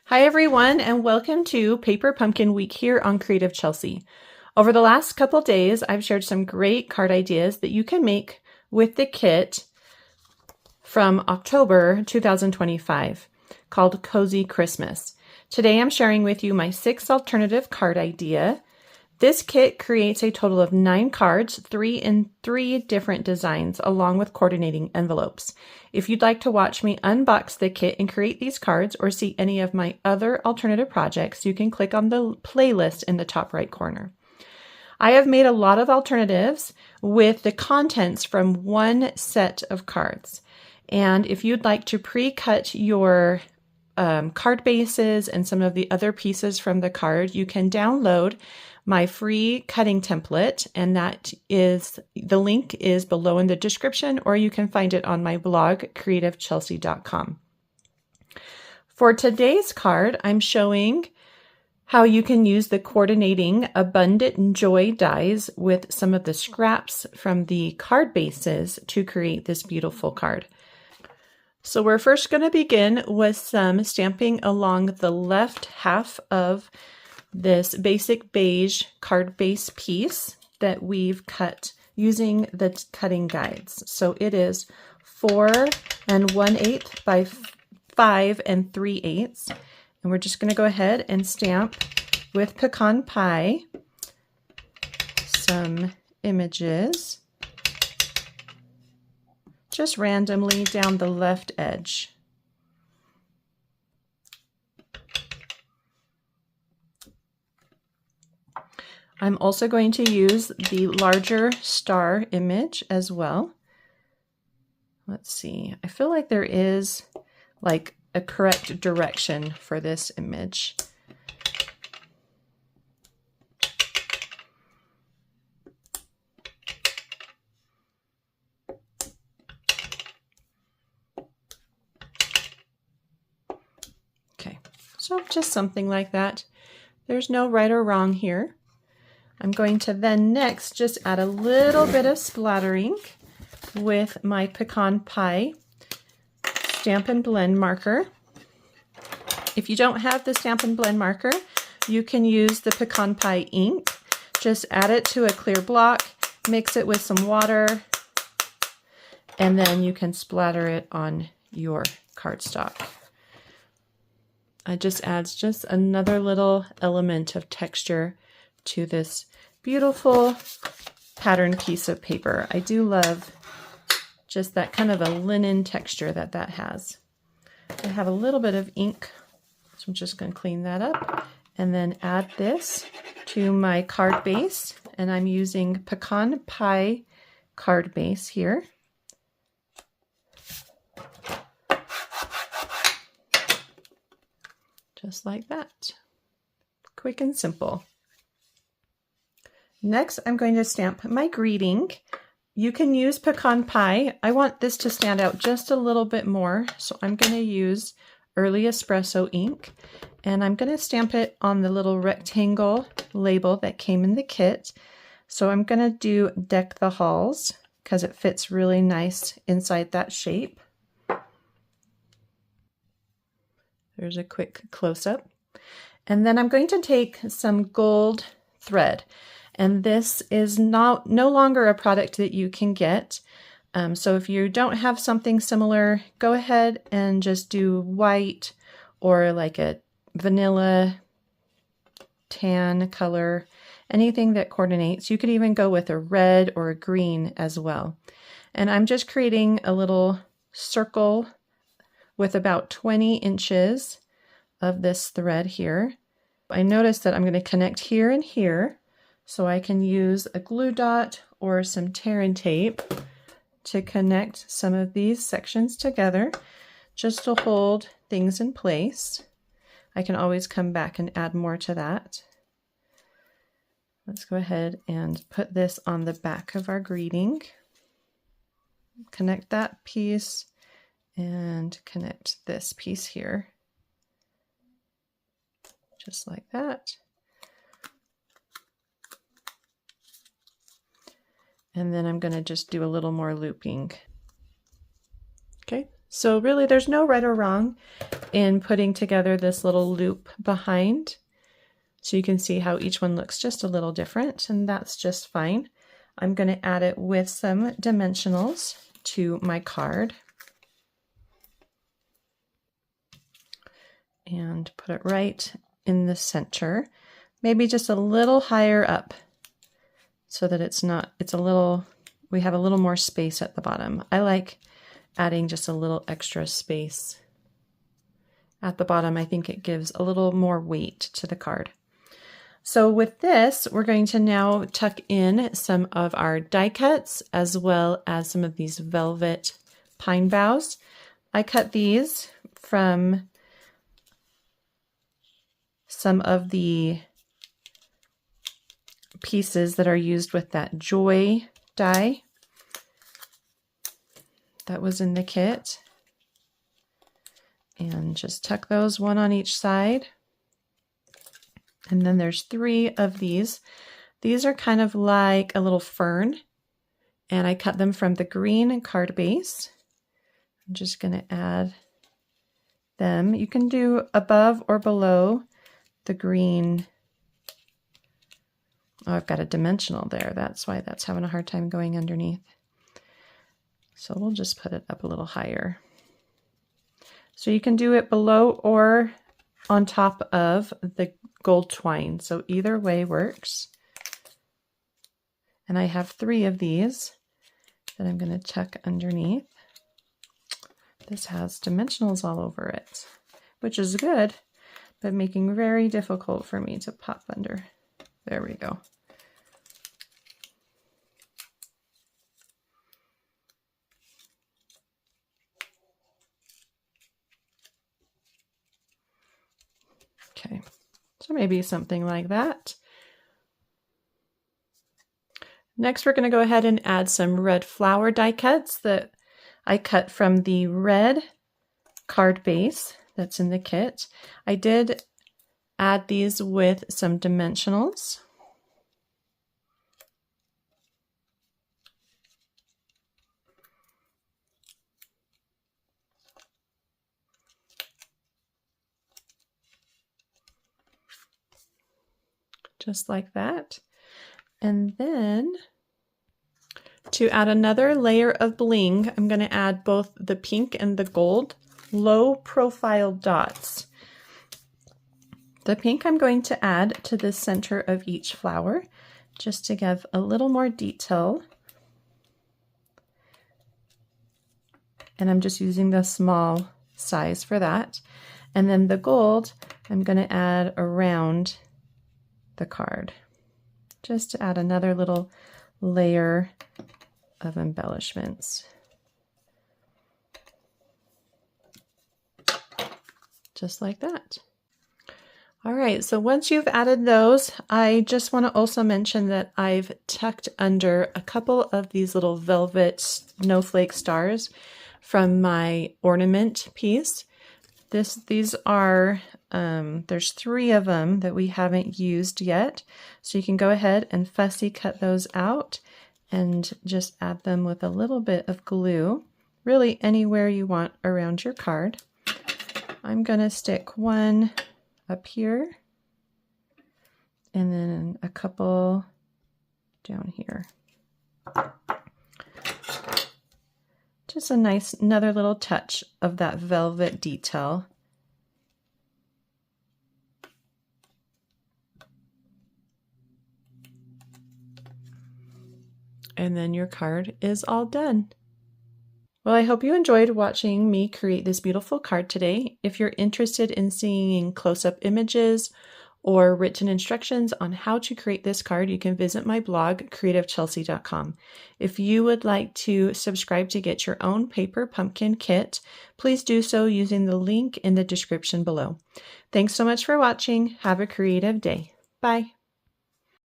Hi everyone, and welcome to Paper Pumpkin Week here on Creative Chelsey. Over the last couple days, I've shared some great card ideas that you can make with the kit from October 2025 called Cozy Christmas. Today I'm sharing with you my 6th alternative card idea. This kit creates a total of 9 cards, 3 in 3 different designs, along with coordinating envelopes. If you'd like to watch me unbox the kit and create these cards or see any of my other alternative projects, you can click on the playlist in the top right corner. I have made a lot of alternatives with the contents from one set of cards. And if you'd like to pre-cut your card bases and some of the other pieces from the card, you can download my free cutting template, and the link is below in the description, or you can find it on my blog, creativechelsey.com. For today's card, I'm showing how you can use the coordinating Abundant Joy dies with some of the scraps from the card bases to create this beautiful card. So we're first going to begin with some stamping along the left half of this basic beige card base piece that we've cut using the cutting guides. So it is 4 1/8 by 5 3/8. And we're just going to go ahead and stamp with pecan pie some images just randomly down the left edge. I'm also going to use the larger star image as well. Let's see, I feel like there is like a correct direction for this image. Okay, so just something like that. There's no right or wrong here. I'm going to then next just add a little bit of splatter ink with my pecan pie stamp and blend marker. If you don't have the stamp and blend marker, you can use the pecan pie ink. Just add it to a clear block, mix it with some water, and then you can splatter it on your cardstock. It just adds just another little element of texture to this beautiful pattern piece of paper. I do love just that kind of a linen texture that has. I have a little bit of ink, so I'm just going to clean that up and then add this to my card base. And I'm using pecan pie card base here. Just like that. Quick and simple. Next, I'm going to stamp my greeting. You can use pecan pie. I want this to stand out just a little bit more, so I'm going to use early espresso ink, and I'm going to stamp it on the little rectangle label that came in the kit. So I'm going to do Deck the Halls because it fits really nice inside that shape. There's a quick close-up. And then I'm going to take some gold thread. And this is no longer a product that you can get. So if you don't have something similar, go ahead and just do white or like a vanilla tan color, anything that coordinates. You could even go with a red or a green as well. And I'm just creating a little circle with about 20 inches of this thread here. I noticed that I'm going to connect here and here. So I can use a glue dot or some tear and tape to connect some of these sections together just to hold things in place. I can always come back and add more to that. Let's go ahead and put this on the back of our greeting. Connect that piece and connect this piece here. Just like that. And then I'm going to just do a little more looping. Okay, So really there's no right or wrong in putting together this little loop behind. So you can see how each one looks just a little different, and that's just fine. I'm going to add it with some dimensionals to my card and put it right in the center, maybe just a little higher up so that we have a little more space at the bottom. I like adding just a little extra space at the bottom. I think it gives a little more weight to the card. So with this, we're going to now tuck in some of our die cuts as well as some of these velvet pine boughs. I cut these from some of the pieces that are used with that Joy die that was in the kit. And just tuck those one on each side. And then there's 3 of these. These are kind of like a little fern, and I cut them from the green card base. I'm just going to add them. You can do above or below the green. Oh, I've got a dimensional there. That's why that's having a hard time going underneath. So we'll just put it up a little higher. So you can do it below or on top of the gold twine. So either way works. And I have 3 of these that I'm going to tuck underneath. This has dimensionals all over it, which is good, but making very difficult for me to pop under. There we go. Okay, so maybe something like that. Next, we're going to go ahead and add some red flower die cuts that I cut from the red card base that's in the kit. I did add these with some dimensionals. Just like that. And then to add another layer of bling, I'm going to add both the pink and the gold low profile dots. The pink I'm going to add to the center of each flower just to give a little more detail. And I'm just using the small size for that. And then the gold I'm going to add around the card just to add another little layer of embellishments. Just like that. All right, so once you've added those, I just want to also mention that I've tucked under a couple of these little velvet snowflake stars from my ornament piece. These are, there's 3 of them that we haven't used yet. So you can go ahead and fussy cut those out and just add them with a little bit of glue, really anywhere you want around your card. I'm going to stick one up here and then a couple down here. Just a nice, another little touch of that velvet detail. And then your card is all done. Well, I hope you enjoyed watching me create this beautiful card today. If you're interested in seeing close-up images or written instructions on how to create this card, you can visit my blog, creativechelsey.com. If you would like to subscribe to get your own paper pumpkin kit, please do so using the link in the description below. Thanks so much for watching. Have a creative day. Bye.